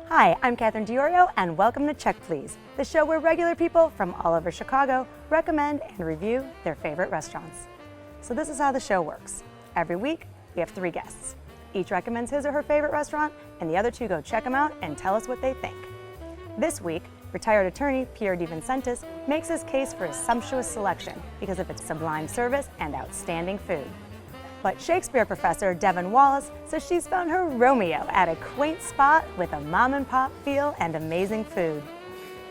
Hi, I'm Catherine Diorio, and welcome to Check Please, the show where regular people from all over Chicago recommend and review their favorite restaurants. So this is how the show works. Every week, we have 3 guests. Each recommends his or her favorite restaurant, and the other 2 go check them out and tell us what they think. This week, retired attorney Pierre DeVincentis makes his case for a sumptuous selection because of its sublime service and outstanding food. But Shakespeare professor Devin Wallace says she's found her Romeo at a quaint spot with a mom-and-pop feel and amazing food.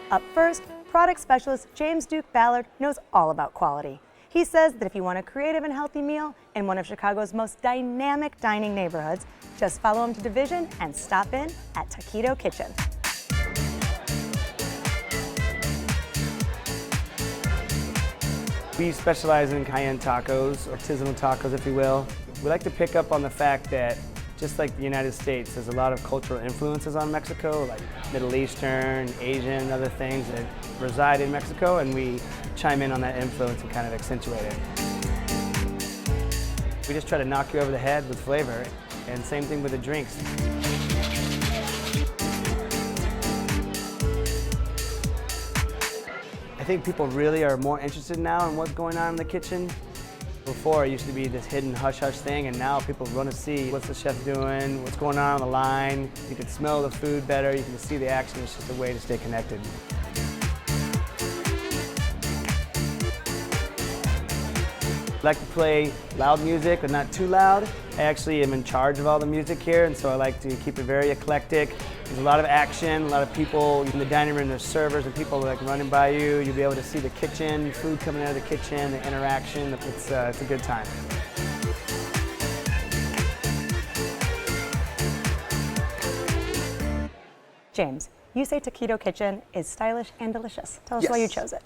Up first, product specialist James Duke Ballard knows all about quality. He says that if you want a creative and healthy meal in one of Chicago's most dynamic dining neighborhoods, just follow him to Division and stop in at Takito Kitchen. We specialize in cayenne tacos, artisanal tacos if you will. We like to pick up on the fact that just like the United States, there's a lot of cultural influences on Mexico, like Middle Eastern, Asian, other things that reside in Mexico, and we chime in on that influence and kind of accentuate it. We just try to knock you over the head with flavor, and same thing with the drinks. I think people really are more interested now in what's going on in the kitchen. Before, it used to be this hidden hush-hush thing, and now people want to see what's the chef doing, what's going on the line. You can smell the food better, you can see the action. It's just a way to stay connected. I like to play loud music, but not too loud. I actually am in charge of all the music here, and so I like to keep it very eclectic. There's a lot of action, a lot of people in the dining room, there's servers and people like running by you. You'll be able to see the kitchen, food coming out of the kitchen, the interaction. It's a good time. James, you say Takito Kitchen is stylish and delicious. Tell us why you chose it.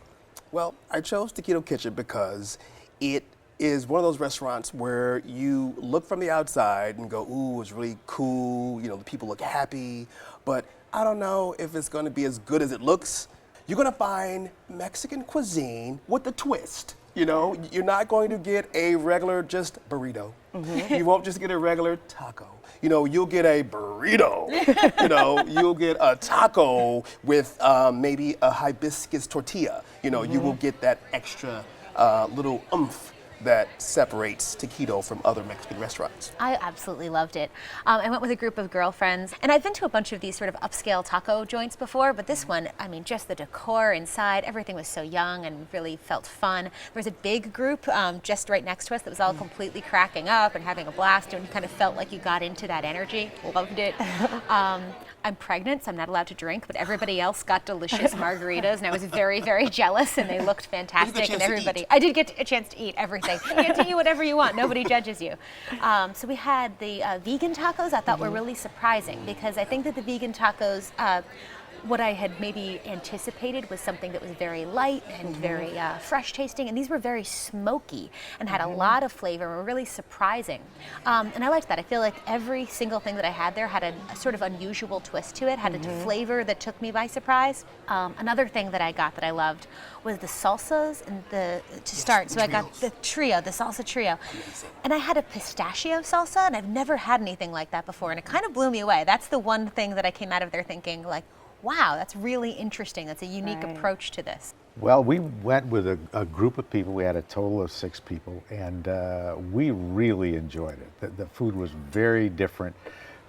Well, I chose Takito Kitchen because it is one of those restaurants where you look from the outside and go, ooh, it's really cool, you know, the people look happy, but I don't know if it's gonna be as good as it looks. You're gonna find Mexican cuisine with a twist. You know, you're not going to get a regular just burrito. You won't just get a regular taco. You know, you'll get a burrito. You know, you'll get a taco with maybe a hibiscus tortilla. You know, you will get that extra little oomph that separates Takito from other Mexican restaurants. I absolutely loved it. I went with a group of girlfriends, and I've been to a bunch of these sort of upscale taco joints before, but this one, I mean, just the decor inside, everything was so young and really felt fun. There was a big group just right next to us that was all completely cracking up and having a blast, and you kind of felt like you got into that energy. Loved it. I'm pregnant, so I'm not allowed to drink, but everybody else got delicious margaritas, and I was very, very jealous, and they looked fantastic. And everybody, I did get a chance to eat everything. You get to eat whatever you want. Nobody judges you. So we had the vegan tacos. I thought were really surprising because I think that the vegan tacos, what I had maybe anticipated was something that was very light and very fresh tasting, and these were very smoky and had a lot of flavor and were really surprising. And I liked that. I feel like every single thing that I had there had a sort of unusual twist to it, had a flavor that took me by surprise. Another thing that I got that I loved was the salsas and to start. So I got the trio, the salsa trio. And I had a pistachio salsa, and I've never had anything like that before, and it kind of blew me away. That's the one thing that I came out of there thinking, like, wow, that's really interesting. That's a unique approach to this. Well, we went with a group of people. We had a total of 6 people, and we really enjoyed it. The food was very different.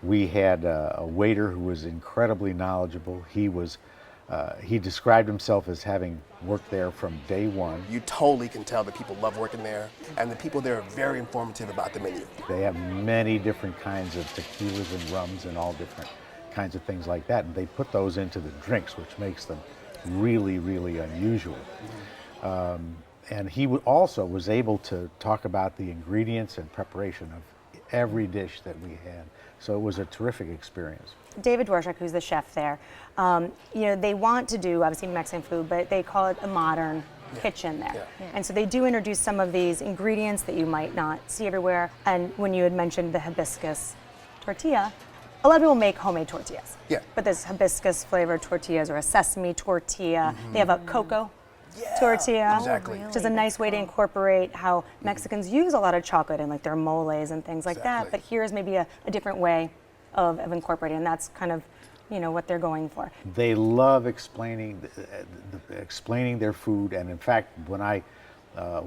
We had a waiter who was incredibly knowledgeable. He described himself as having worked there from day one. You totally can tell that people love working there, and the people there are very informative about the menu. They have many different kinds of tequilas and rums and all different kinds of things like that, and they put those into the drinks, which makes them really, really unusual. And he also was able to talk about the ingredients and preparation of every dish that we had. So it was a terrific experience. David Dworshak, who's the chef there, you know, they want to do obviously Mexican food, but they call it a modern kitchen there. And so they do introduce some of these ingredients that you might not see everywhere. And when you had mentioned the hibiscus tortilla, a lot of people make homemade tortillas. But this hibiscus flavored tortillas or a sesame tortilla, they have a cocoa tortilla, which is a nice way to incorporate how Mexicans use a lot of chocolate in like their moles and things like that. But here's maybe a different way of incorporating, and that's kind of, what they're going for. They love explaining their food, and in fact, when I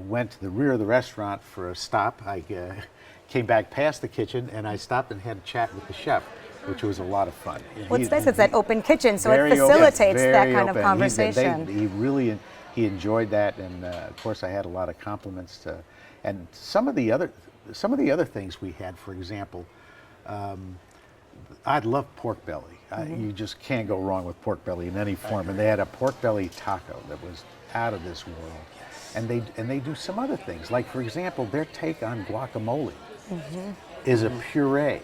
went to the rear of the restaurant for a stop, I came back past the kitchen and I stopped and had a chat with the chef, which was a lot of fun. What's nice, it's that open kitchen, so it Very open, facilitates that very kind of open. conversation. He enjoyed that, and of course I had a lot of compliments to, and some of the other things we had. For example, I love pork belly. You just can't go wrong with pork belly in any form. And they had a pork belly taco that was out of this world. And they do some other things, like for example, their take on guacamole is a puree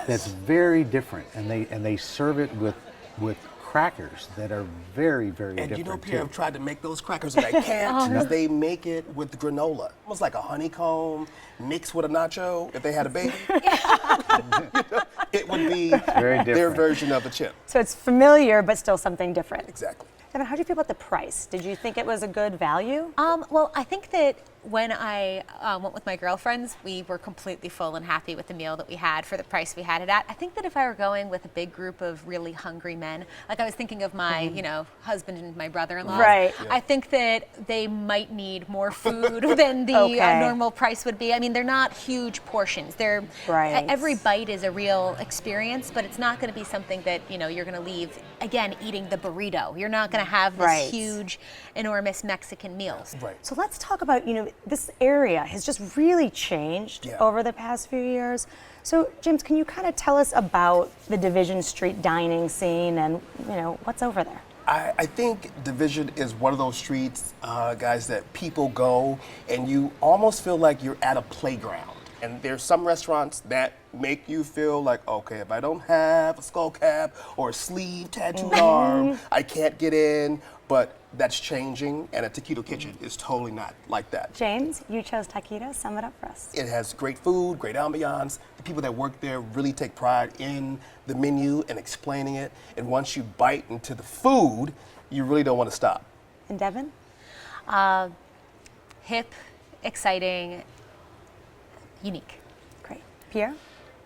that's very different, and they serve it with crackers that are very, very And different. Pierre, I've tried to make those crackers and I can't because they make it with granola. Almost like a honeycomb mixed with a nacho. If they had a baby, it would be very their version of a chip. So it's familiar, but still something different. Exactly. Devin, how do you feel about the price? Did you think it was a good value? Well, I think that when I went with my girlfriends, we were completely full and happy with the meal that we had for the price we had it at. I think that if I were going with a big group of really hungry men, like I was thinking of my, husband and my brother-in-law. Right. I think that they might need more food than the normal price would be. I mean, they're not huge portions. Every bite is a real experience, but it's not going to be something that, you're going to leave, again, eating the burrito. You're not going to have this huge, enormous Mexican meals. Right. So let's talk about, this area has just really changed over the past few years. So James, can you kind of tell us about the Division Street dining scene and, what's over there? I think Division is one of those streets, guys, that people go and you almost feel like you're at a playground. And there's some restaurants that make you feel like, okay, if I don't have a skull cap or a sleeve tattooed arm, I can't get in. But that's changing, and a Takito kitchen is totally not like that. James, you chose Takito. Sum it up for us. It has great food, great ambiance. The people that work there really take pride in the menu and explaining it. And once you bite into the food, you really don't want to stop. And Devin? Hip, exciting, unique. Great. Pierre?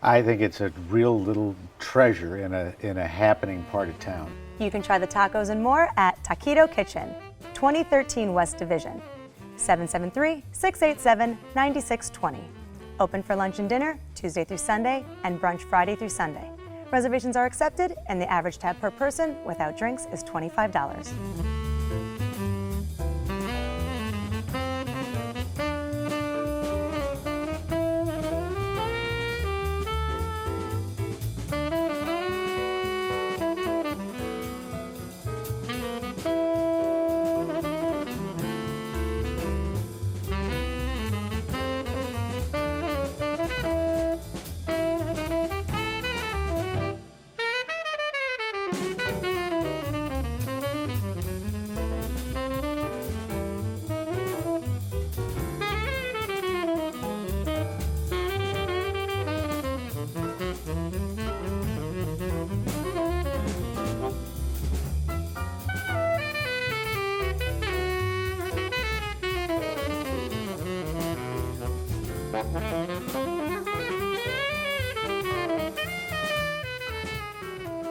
I think it's a real little treasure in a happening part of town. You can try the tacos and more at Takito Kitchen, 2013 West Division, 773-687-9620. Open for lunch and dinner Tuesday through Sunday and brunch Friday through Sunday. Reservations are accepted, and the average tab per person without drinks is $25.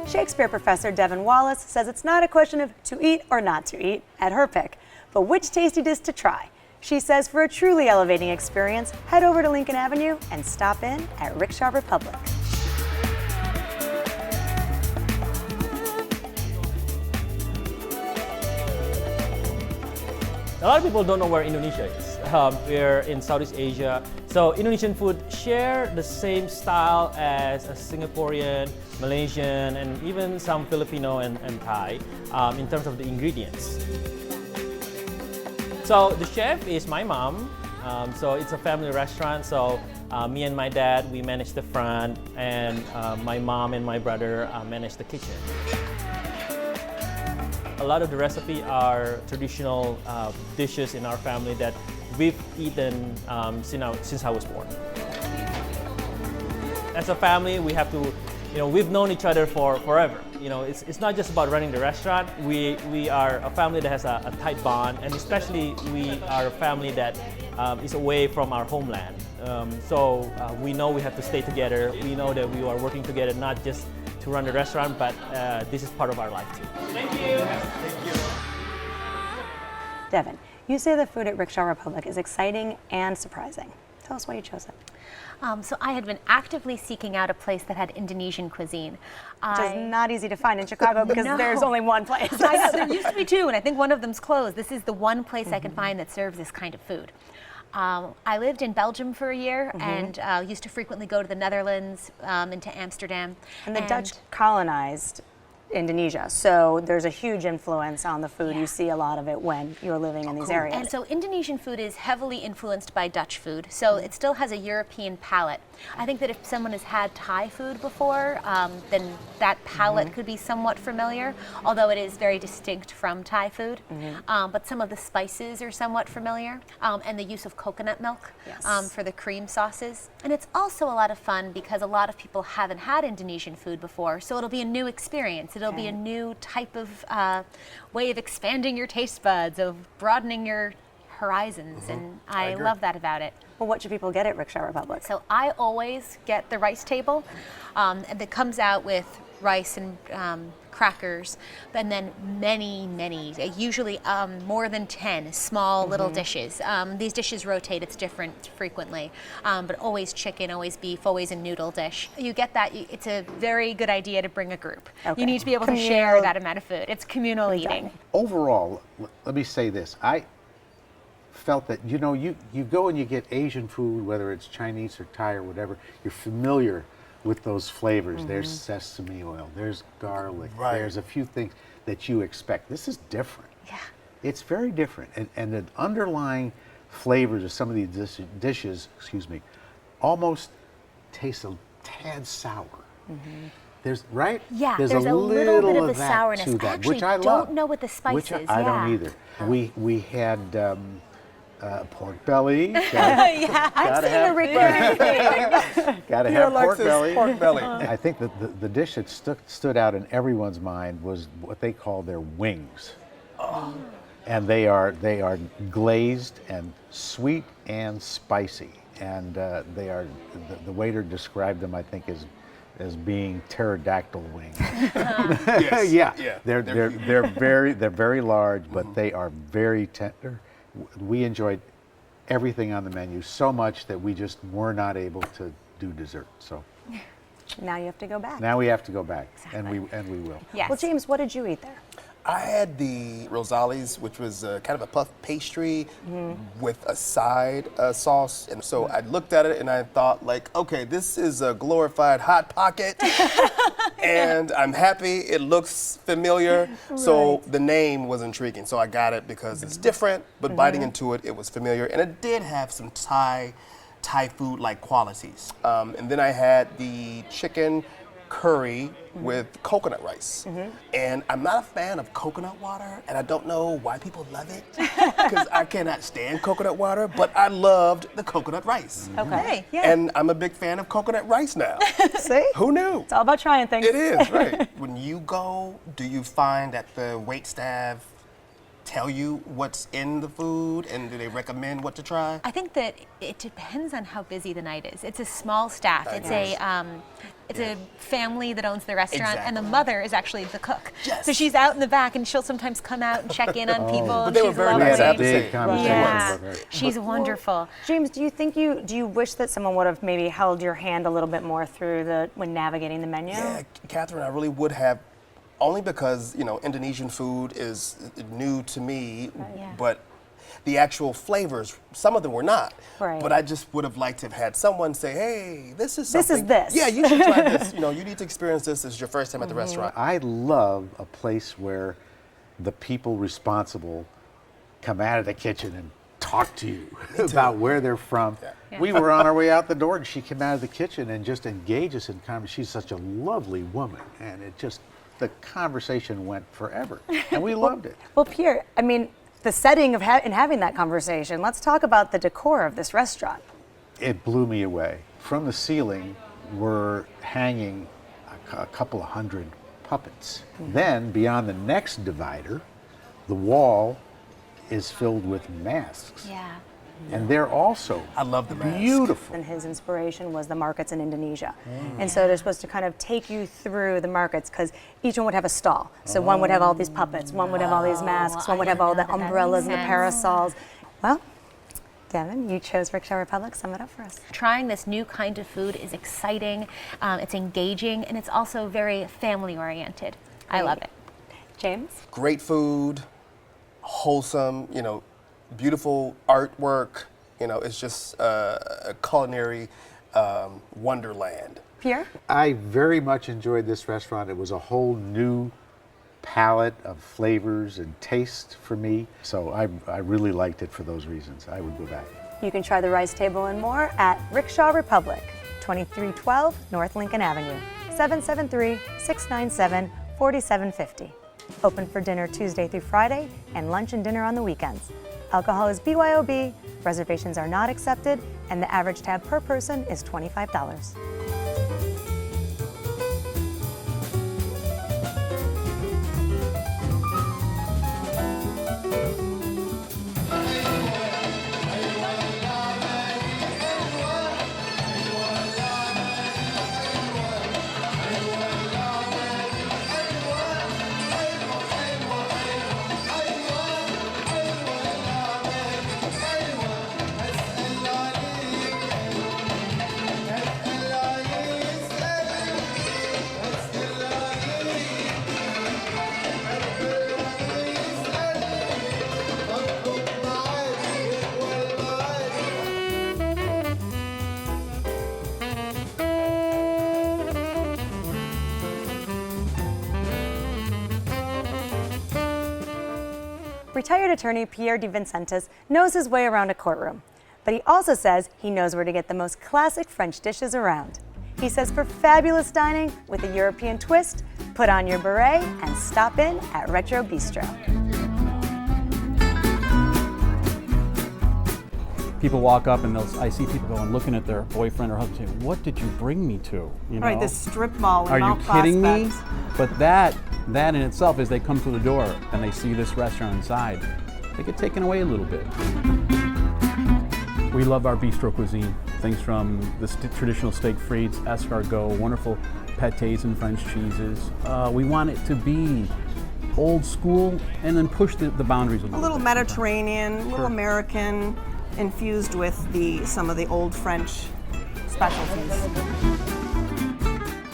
Shakespeare professor Devin Wallace says it's not a question of to eat or not to eat at her pick, but which tasty dish to try. She says for a truly elevating experience, head over to Lincoln Avenue and stop in at Rickshaw Republic. A lot of people don't know where Indonesia is. We're in Southeast Asia. So Indonesian food share the same style as a Singaporean, Malaysian, and even some Filipino and Thai in terms of the ingredients. So the chef is my mom. So it's a family restaurant. So me and my dad, we manage the front, and my mom and my brother manage the kitchen. A lot of the recipe are traditional dishes in our family that we've eaten since I was born. As a family, we have to, we've known each other for forever. It's not just about running the restaurant. We are a family that has a tight bond, and especially we are a family that is away from our homeland. We know we have to stay together. We know that we are working together not just to run the restaurant, but this is part of our life too. Thank you. Devin, you say the food at Rickshaw Republic is exciting and surprising. Tell us why you chose it. So I had been actively seeking out a place that had Indonesian cuisine. Which is not easy to find in Chicago because there's only one place. I know, there used to be two, and I think one of them's closed. This is the one place I can find that serves this kind of food. I lived in Belgium for a year and used to frequently go to the Netherlands, into Amsterdam. And the Dutch colonized Indonesia, so there's a huge influence on the food. Yeah. You see a lot of it when you're living in these areas. And so Indonesian food is heavily influenced by Dutch food, so it still has a European palate. I think that if someone has had Thai food before, then that palate could be somewhat familiar, although it is very distinct from Thai food. But some of the spices are somewhat familiar, and the use of coconut milk for the cream sauces. And it's also a lot of fun because a lot of people haven't had Indonesian food before, so it'll be a new experience. It'll be a new type of way of expanding your taste buds, of broadening your horizons, and I love that about it. Well, what should people get at Rickshaw Republic? So I always get the rice table that comes out with rice and crackers, and then many, usually more than 10 small little dishes. These dishes rotate, it's different frequently, but always chicken, always beef, always a noodle dish. You get that, it's a very good idea to bring a group. Okay. You need to be able to share that amount of food. It's communal eating. Overall, let me say this. I felt that, you know, you go and you get Asian food, whether it's Chinese or Thai or whatever, you're familiar with those flavors. There's sesame oil, there's garlic, there's a few things that you expect. This is different. Yeah. It's very different. And the underlying flavors of some of these dishes, almost taste a tad sour. There's, right? Yeah, there's a little bit of the that sourness. to that, I actually which I don't love. know what the spice Which is. I don't either. We had pork belly. I've seen a recurring Gotta have pork belly. Pork belly. I think that the dish that stood out in everyone's mind was what they call their wings. And they are glazed and sweet and spicy. And they are, the waiter described them, I think, as being pterodactyl wings. Yes. Yeah. They're very large, but they are very tender. We enjoyed everything on the menu so much that we just were not able to do dessert. So Now you have to go back. now we have to go back, and we will. Yes. Well, James, what did you eat there? I had the Rosales, which was kind of a puff pastry with a side sauce. And so I looked at it and I thought, like, okay, this is a glorified Hot Pocket. And I'm happy. It looks familiar. So the name was intriguing. So I got it because it's different, but biting into it, it was familiar. And it did have some Thai food-like qualities. And then I had the chicken curry with coconut rice. And I'm not a fan of coconut water, and I don't know why people love it, because I cannot stand coconut water, but I loved the coconut rice. Okay. Yeah. And I'm a big fan of coconut rice now. See? Who knew? It's all about trying things. It is, right. When you go, do you find that the wait staff tell you what's in the food, and do they recommend what to try? I think that it depends on how busy the night is. It's a small staff. It's a family that owns the restaurant, and the mother is actually the cook. Yes. So she's out in the back, and she'll sometimes come out and check in on people. But And they were she's very We nice. had a have to lovely. say. big conversation Yeah, with her. she's wonderful. James, do you wish that someone would have maybe held your hand a little bit more through when navigating the menu? Yeah, Catherine, I really would have, only because, you know, Indonesian food is new to me, Yeah. but the actual flavors, some of them were not. Right. But I just would have liked to have had someone say, hey, this is This is something. this. Yeah, you should try this. You know, you need to experience this. This is your first time at the restaurant. I love a place where the people responsible come out of the kitchen and talk to you about where they're from. Yeah. We were on our way out the door, and she came out of the kitchen and just engaged us in conversation. She's such a lovely woman, and the conversation went forever, and we loved it. Well, Pierre, I mean, the setting of in having that conversation, let's talk about the decor of this restaurant. It blew me away. From the ceiling were hanging a couple of hundred puppets. Then, beyond the next divider, the wall is filled with masks. Yeah. And they're also I love the mask. beautiful. And his inspiration was the markets in Indonesia. And so they're supposed to kind of take you through the markets because each one would have a stall. So one would have all these puppets, one would have all these masks, one would have all the umbrellas and the parasols. Well, Devin, you chose Rickshaw Republic. Sum it up for us. Trying this new kind of food is exciting, it's engaging, and it's also very family oriented. I love it. James? Great food, wholesome, beautiful artwork. It's just a culinary wonderland. Pierre? I very much enjoyed this restaurant. It was a whole new palette of flavors and taste for me. So I really liked it for those reasons. I would go back. You can try the rice table and more at Rickshaw Republic, 2312 North Lincoln Avenue, 773-697-4750. Open for dinner Tuesday through Friday and lunch and dinner on the weekends. Alcohol is BYOB, reservations are not accepted, and the average tab per person is $25. Retired attorney Pierre de Vincentis knows his way around a courtroom, but he also says he knows where to get the most classic French dishes around. He says for fabulous dining with a European twist, put on your beret and stop in at Retro Bistro. People walk up and I see people going looking at their boyfriend or husband saying, "What did you bring me to?" You know? Right, this strip mall in Are you Mount kidding me? Prospect. But that in itself, as they come through the door and they see this restaurant inside, they get taken away a little bit. We love our bistro cuisine. Things from the traditional steak frites, escargot, wonderful pâtés and French cheeses. We want it to be old school and then push the boundaries a A little bit. Mediterranean, a little American, infused with some of the old French specialties.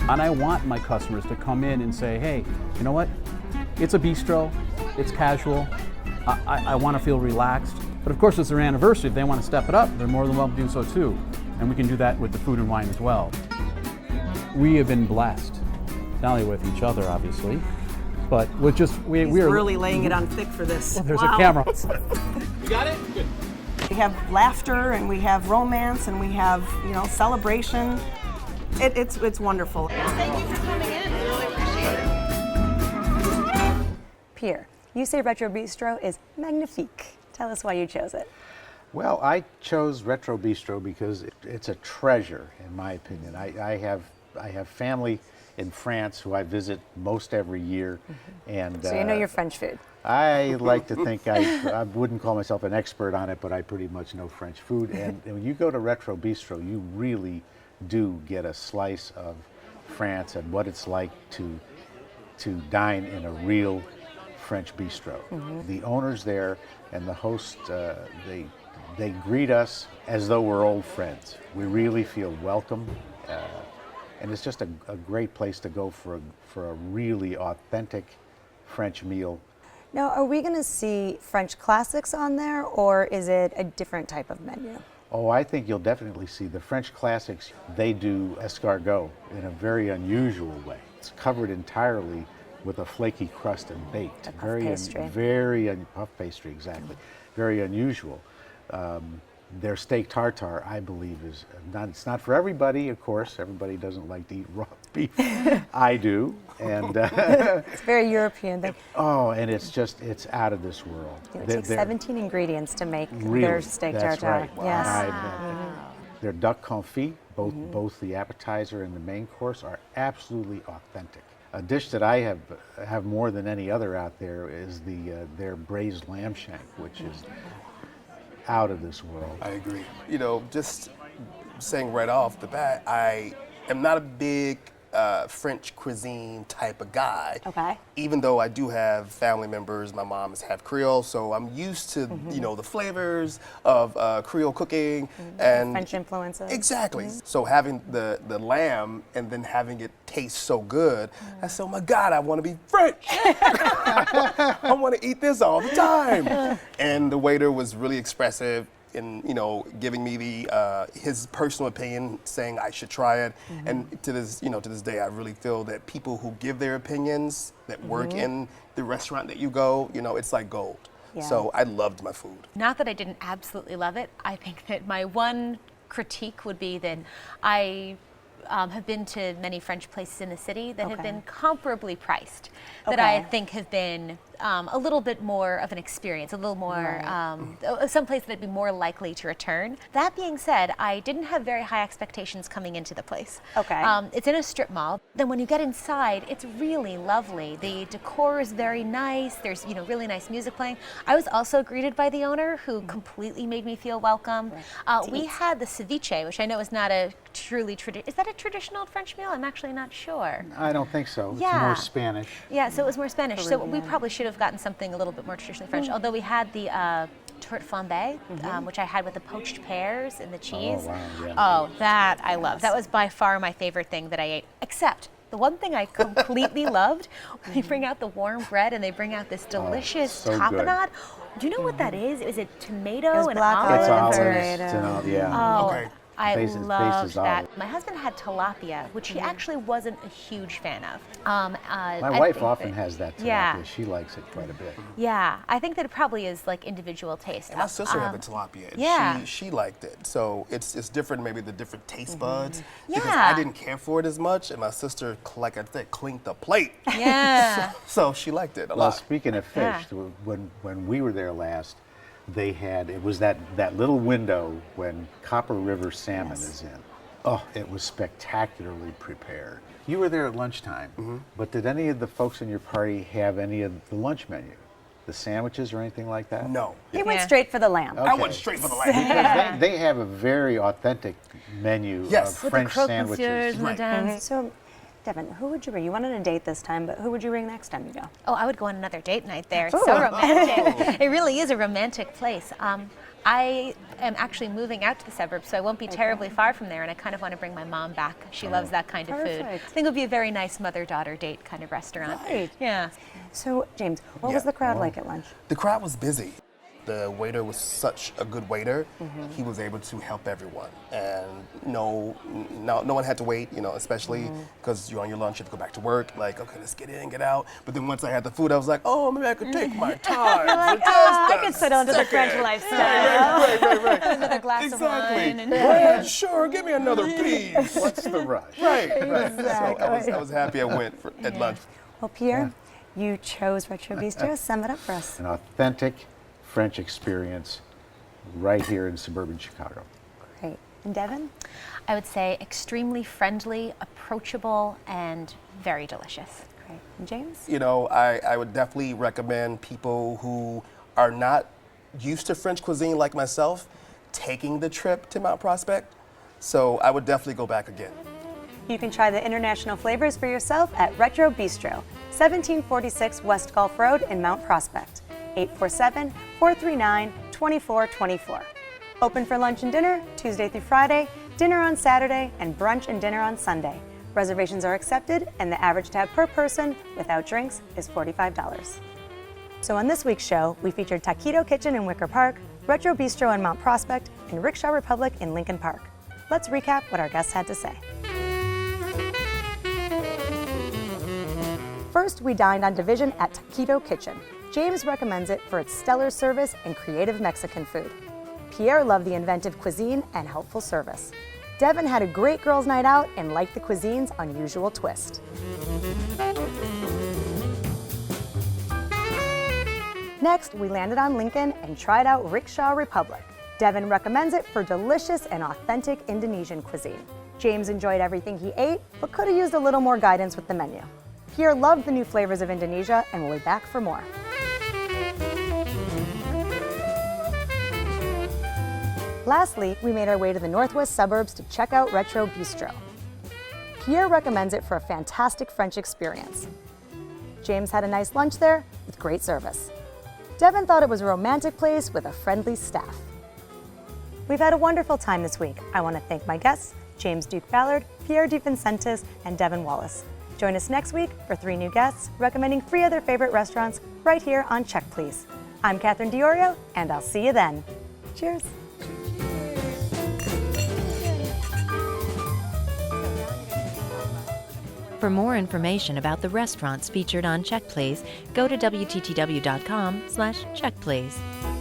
And I want my customers to come in and say, hey, you know what? It's a bistro, it's casual, I want to feel relaxed. But of course, it's their anniversary. If they want to step it up, they're more than welcome to do so too. And we can do that with the food and wine as well. We have been blessed, not only with each other, obviously, but with just, He's we're really laying it on thick for this. There's Wow. a camera. You got it? Good. We have laughter and we have romance and we have, celebration. It's wonderful. Pierre, you say Retro Bistro is magnifique. Tell us why you chose it. Well, I chose Retro Bistro because it's a treasure, in my opinion. I have family in France who I visit most every year, and So you know your French food. I like to think I wouldn't call myself an expert on it, but I pretty much know French food. And when you go to Retro Bistro, you really do get a slice of France and what it's like to dine in a real French bistro. The owners there and the host, they greet us as though we're old friends. We really feel welcome, and it's just a great place to go for a really authentic French meal. Now, are we going to see French classics on there, or is it a different type of menu? Oh, I think you'll definitely see the French classics. They do escargot in a very unusual way. It's covered entirely with a flaky crust and baked. The puff pastry. Puff pastry, exactly. Very unusual. Their steak tartare, I believe, is it's not for everybody, of course. Everybody doesn't like to eat raw beef. I do, and It's very European. and it's out of this world. It takes 17 ingredients to make Really, their steak that's tartare. right. Yes. Their duck confit, both the appetizer and the main course, are absolutely authentic. A dish that I have more than any other out there is their braised lamb shank, which is out of this world. I agree. You know, just saying right off the bat, I am not a big French cuisine type of guy. Okay. Even though I do have family members, my mom is half Creole, so I'm used to you know, the flavors of Creole cooking and French influences. Exactly. So having the lamb and then having it taste so good, I said, oh my God, I want to be French. I want to eat this all the time. And the waiter was really expressive in, you know, giving me the his personal opinion, saying I should try it. And to this day, I really feel that people who give their opinions that work in the restaurant that you go, you know, it's like gold. Yeah. So I loved my food. Not that I didn't absolutely love it. I think that my one critique would be that I have been to many French places in the city that have Okay. been comparably priced, that I think have been a little bit more of an experience, a little more, someplace that I'd be more likely to return. That being said, I didn't have very high expectations coming into the place. Okay. It's in a strip mall. Then when you get inside, it's really lovely. The decor is very nice. There's, you know, really nice music playing. I was also greeted by the owner, who completely made me feel welcome. We had the ceviche, which I know is not a truly is that a traditional French meal? I'm actually not sure. I don't think so. It's Yeah. more Spanish. Yeah, so it was more Spanish. So we Peruvian. probably should have gotten something a little bit more traditionally French. Although we had the tarte flambée, which I had with the poached pears and the cheese. wow, yeah. Oh, that I loved. That was by far my favorite thing that I ate. Except the one thing I completely loved, when they bring out the warm bread and they bring out this delicious so good. tapenade. Do you know what that is? Is it tomato It was and black olive? It's olive olives. or- It's an olive, yeah. Oh, Okay. I Base is loved that. olive. My husband had tilapia, which he actually wasn't a huge fan of. My wife often has that tilapia. Yeah. She likes it quite a bit. Yeah, I think that it probably is like individual taste. And my sister had the tilapia, and yeah. she liked it. So it's different, maybe the different taste buds. Because Yeah. I didn't care for it as much, and my sister, like I said, cleaned the plate. Yeah. So she liked it a Well, lot. speaking of fish, when we were there last, they had, it was that little window when Copper River salmon is in. Oh, it was spectacularly prepared. You were there at lunchtime, but did any of the folks in your party have any of the lunch menu? The sandwiches or anything like that? No. He went Yeah. straight for the lamb. I Okay. went straight for the lamb. Because they have a very authentic menu Yes. of With French Croque sandwiches. monsieurs, madames. So, Devin, who would you bring? You went on a date this time, but who would you bring next time you go? Oh, I would go on another date night there. It's so romantic. It really is a romantic place. I am actually moving out to the suburbs, so I won't be terribly far from there, and I kind of want to bring my mom back. She loves that kind of food. I Perfect. think it would be a very nice mother-daughter date kind of restaurant. Right. Yeah. So, James, what was Yeah. the crowd like at lunch? The crowd was busy. The waiter was such a good waiter. He was able to help everyone, and no one had to wait. You know, especially because you're on your lunch, you have to go back to work. Like, okay, let's get in, get out. But then once I had the food, I was like, oh, maybe I could take my time. I could settle into the French lifestyle. Right. Another glass of wine. And Bread, sure, give me another piece. What's the rush? Right. So I was happy I went at lunch. Well, Pierre, you chose Retro Bistro. Sum it up for us. An authentic French experience right here in suburban Chicago. Great. And Devin? I would say extremely friendly, approachable, and very delicious. Great. And James? You know, I would definitely recommend people who are not used to French cuisine like myself taking the trip to Mount Prospect. So I would definitely go back again. You can try the international flavors for yourself at Retro Bistro, 1746 West Gulf Road in Mount Prospect, 847-439-2424. Open for lunch and dinner Tuesday through Friday, dinner on Saturday, and brunch and dinner on Sunday. Reservations are accepted, and the average tab per person without drinks is $45. So on this week's show, we featured Takito Kitchen in Wicker Park, Retro Bistro in Mount Prospect, and Rickshaw Republic in Lincoln Park. Let's recap what our guests had to say. First, we dined on Division at Takito Kitchen. James recommends it for its stellar service and creative Mexican food. Pierre loved the inventive cuisine and helpful service. Devin had a great girls' night out and liked the cuisine's unusual twist. Next, we landed on Lincoln and tried out Rickshaw Republic. Devin recommends it for delicious and authentic Indonesian cuisine. James enjoyed everything he ate, but could have used a little more guidance with the menu. Pierre loved the new flavors of Indonesia and will be back for more. Lastly, we made our way to the northwest suburbs to check out Retro Bistro. Pierre recommends it for a fantastic French experience. James had a nice lunch there with great service. Devin thought it was a romantic place with a friendly staff. We've had a wonderful time this week. I want to thank my guests, James Duke Ballard, Pierre DeVincentis, and Devin Wallace. Join us next week for 3 new guests recommending 3 of their favorite restaurants right here on Check Please. I'm Catherine DiOrio, and I'll see you then. Cheers. For more information about the restaurants featured on Check Please, go to WTTW.com/checkplease.